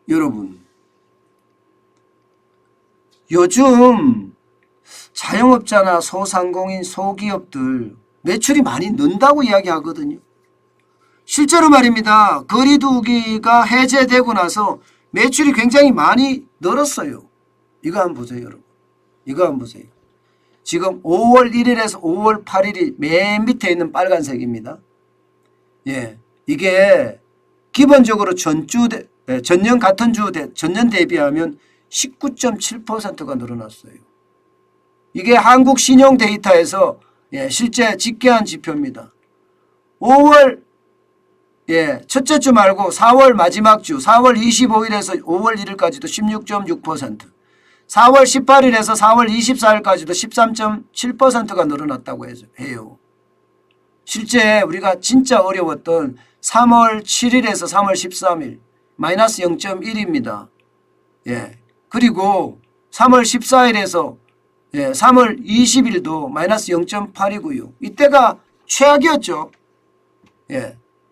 여러분, 요즘 자영업자나 소상공인 소기업들 매출이 많이 는다고 이야기하거든요. 실제로 말입니다. 거리두기가 해제되고 나서 매출이 굉장히 많이 늘었어요. 이거 한번 보세요, 여러분. 이거 한번 보세요. 지금 5월 1일에서 5월 8일이 맨 밑에 있는 빨간색입니다. 예, 이게 기본적으로 전년 같은 주 전년 대비하면 19.7%가 늘어났어요. 이게 한국 신용 데이터에서 실제 집계한 지표입니다. 5월 첫째 주 말고 4월 마지막 주 4월 25일에서 5월 1일까지도 16.6%, 4월 18일에서 4월 24일까지도 13.7%가 늘어났다고 해요. 실제 우리가 진짜 어려웠던 3월 7일에서 3월 13일 마이너스 0.1입니다. 그리고 3월 14일에서 3월 20일도 마이너스 0.8이고요. 이때가 최악이었죠.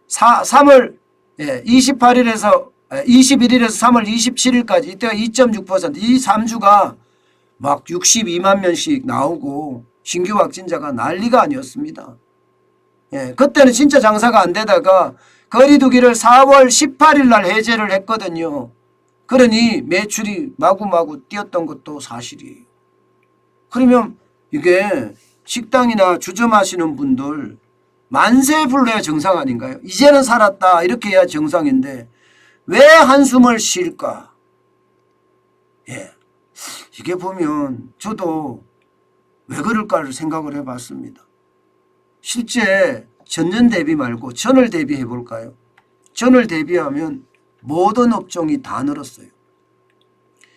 3월 28일에서 21일에서 3월 27일까지 이때가 2.6%, 이 3주가 막 62만 명씩 나오고 신규 확진자가 난리가 아니었습니다. 그때는 진짜 장사가 안 되다가 거리두기를 4월 18일 날 해제를 했거든요. 그러니 매출이 마구마구 뛰었던 것도 사실이에요. 그러면 이게 식당이나 주점하시는 분들 만세 불러야 정상 아닌가요? 이제는 살았다 이렇게 해야 정상인데 왜 한숨을 쉴까? 이게 보면 저도 왜 그럴까를 생각을 해봤습니다. 실제 전년 대비 말고 전월 대비해 볼까요? 전월 대비하면 모든 업종이 다 늘었어요.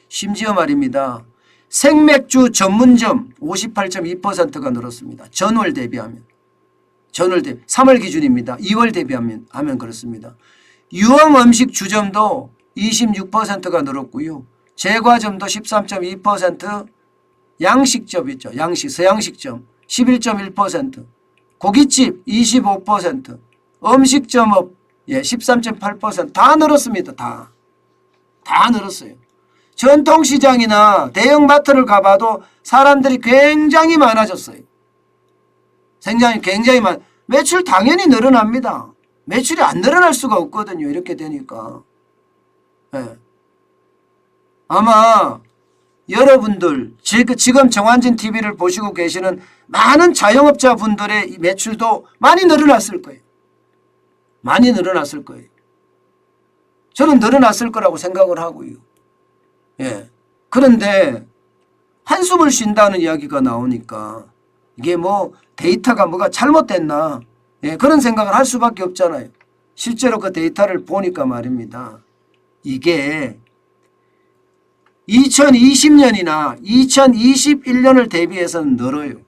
심지어 말입니다. 생맥주 전문점 58.2%가 늘었습니다. 전월 대비하면. 전월 대비 3월 기준입니다. 2월 대비하면 그렇습니다. 유흥음식 주점도 26%가 늘었고요. 제과점도 13.2%, 양식점 있죠. 서양식점 11.1%, 고깃집 25%, 음식점업 13.8% 다 늘었습니다. 다 늘었어요. 전통시장이나 대형마트를 가봐도 사람들이 굉장히 많아졌어요. 굉장히 매출 당연히 늘어납니다. 매출이 안 늘어날 수가 없거든요. 이렇게 되니까. 아마 여러분들 지금 정환진 TV를 보시고 계시는 많은 자영업자분들의 매출도 많이 늘어났을 거예요. 많이 늘어났을 거예요. 저는 늘어났을 거라고 생각을 하고요. 그런데 한숨을 쉰다는 이야기가 나오니까 이게 뭐 데이터가 뭐가 잘못됐나 그런 생각을 할 수밖에 없잖아요. 실제로 그 데이터를 보니까 말입니다. 이게 2020년이나 2021년을 대비해서는 늘어요.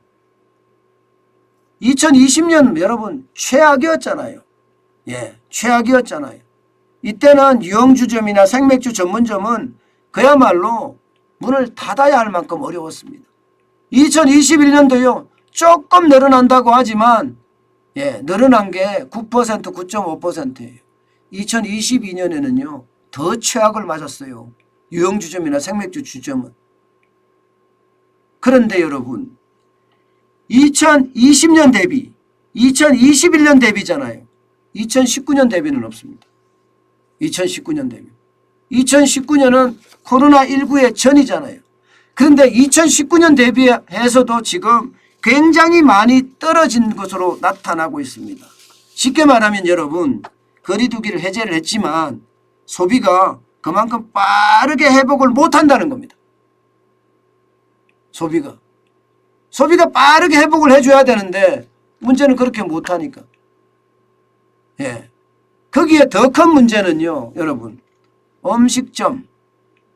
2020년 여러분 최악이었잖아요. 최악이었잖아요. 이때는 유흥주점이나 생맥주 전문점은 그야말로 문을 닫아야 할 만큼 어려웠습니다. 2021년도요. 조금 늘어난다고 하지만 늘어난 게 9%, 9.5%예요. 2022년에는요. 더 최악을 맞았어요. 유흥주점이나 생맥주 주점은. 그런데 여러분 2020년 대비 2021년 대비잖아요. 2019년 대비는 없습니다. 2019년 대비. 2019년은 코로나19의 전이잖아요. 그런데 2019년 대비해서도 지금 굉장히 많이 떨어진 것으로 나타나고 있습니다. 쉽게 말하면 여러분 거리두기를 해제를 했지만 소비가 그만큼 빠르게 회복을 못한다는 겁니다. 소비가 빠르게 회복을 해줘야 되는데 문제는 그렇게 못하니까. 거기에 더 큰 문제는요. 여러분 음식점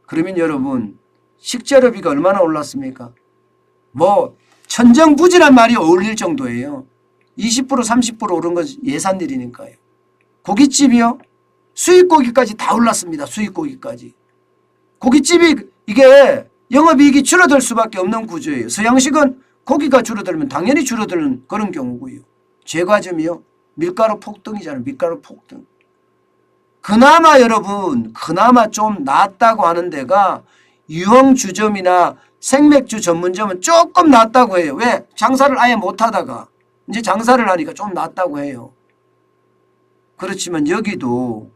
그러면 여러분 식재료비가 얼마나 올랐습니까? 뭐 천정부지란 말이 어울릴 정도예요. 20% 30% 오른 건 예산일이니까요. 고깃집이요. 수입고기까지 다 올랐습니다. 수입고기까지. 고깃집이 이게 영업이익이 줄어들 수밖에 없는 구조예요. 서양식은 고기가 줄어들면 당연히 줄어드는 그런 경우고요. 제과점이요. 밀가루 폭등이잖아요. 밀가루 폭등. 그나마 여러분 그나마 좀 낫다고 하는 데가 유흥주점이나 생맥주 전문점은 조금 낫다고 해요. 왜? 장사를 아예 못하다가 이제 장사를 하니까 좀 낫다고 해요. 그렇지만 여기도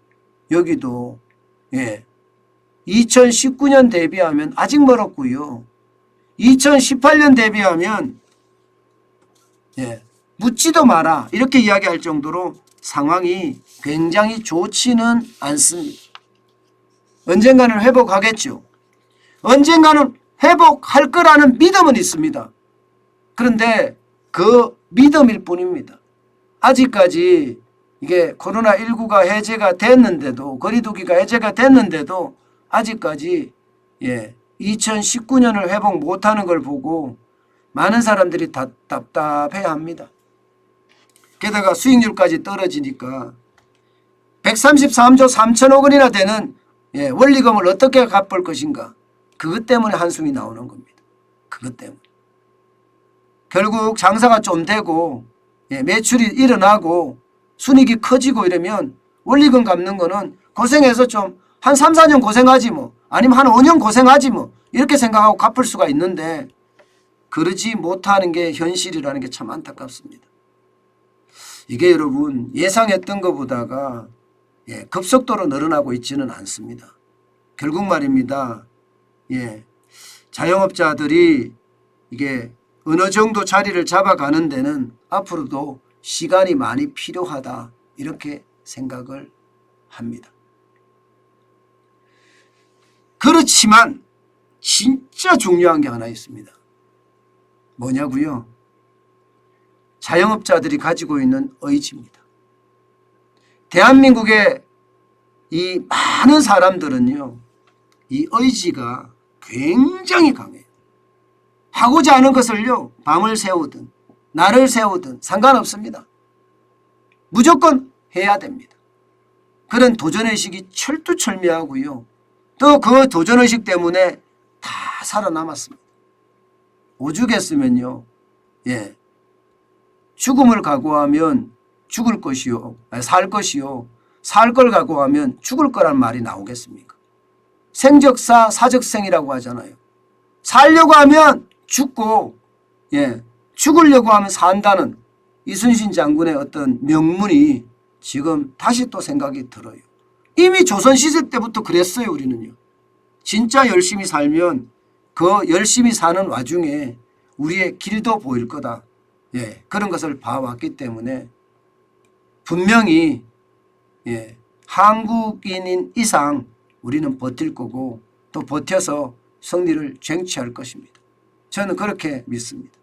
예, 2019년 대비하면 아직 멀었고요. 2018년 대비하면 예, 묻지도 마라 이렇게 이야기할 정도로 상황이 굉장히 좋지는 않습니다. 언젠가는 회복하겠죠. 언젠가는 회복할 거라는 믿음은 있습니다. 그런데 그 믿음일 뿐입니다. 아직까지 이게 코로나19가 해제가 됐는데도 거리두기가 해제가 됐는데도 아직까지 2019년을 회복 못하는 걸 보고 많은 사람들이 답답해합니다. 게다가 수익률까지 떨어지니까 133조 3천억 원이나 되는 원리금을 어떻게 갚을 것인가. 그것 때문에 한숨이 나오는 겁니다. 그것 때문에. 결국 장사가 좀 되고 매출이 일어나고 순이익이 커지고 이러면 원리금 갚는 거는 고생해서 좀 한 3, 4년 고생하지 뭐 아니면 한 5년 고생하지 뭐 이렇게 생각하고 갚을 수가 있는데 그러지 못하는 게 현실이라는 게 참 안타깝습니다. 이게 여러분 예상했던 것보다가 급속도로 늘어나고 있지는 않습니다. 결국 말입니다. 자영업자들이 이게 어느 정도 자리를 잡아가는 데는 앞으로도 시간이 많이 필요하다 이렇게 생각을 합니다. 그렇지만 진짜 중요한 게 하나 있습니다. 뭐냐고요? 자영업자들이 가지고 있는 의지입니다. 대한민국의 이 많은 사람들은요, 이 의지가 굉장히 강해요. 하고자 하는 것을요, 밤을 새우든 날을 새우든 상관없습니다. 무조건 해야 됩니다. 그런 도전의식이 철두철미하고요. 또 그 도전의식 때문에 다 살아남았습니다. 오죽했으면요. 죽음을 각오하면 죽을 것이요. 살 것이요. 살 걸 각오하면 죽을 거란 말이 나오겠습니까? 생적사 사적생이라고 하잖아요. 살려고 하면 죽고 죽으려고 하면 산다는 이순신 장군의 어떤 명문이 지금 다시 또 생각이 들어요. 이미 조선시대 때부터 그랬어요. 우리는요. 진짜 열심히 살면 그 열심히 사는 와중에 우리의 길도 보일 거다. 그런 것을 봐왔기 때문에 분명히 한국인인 이상 우리는 버틸 거고 또 버텨서 승리를 쟁취할 것입니다. 저는 그렇게 믿습니다.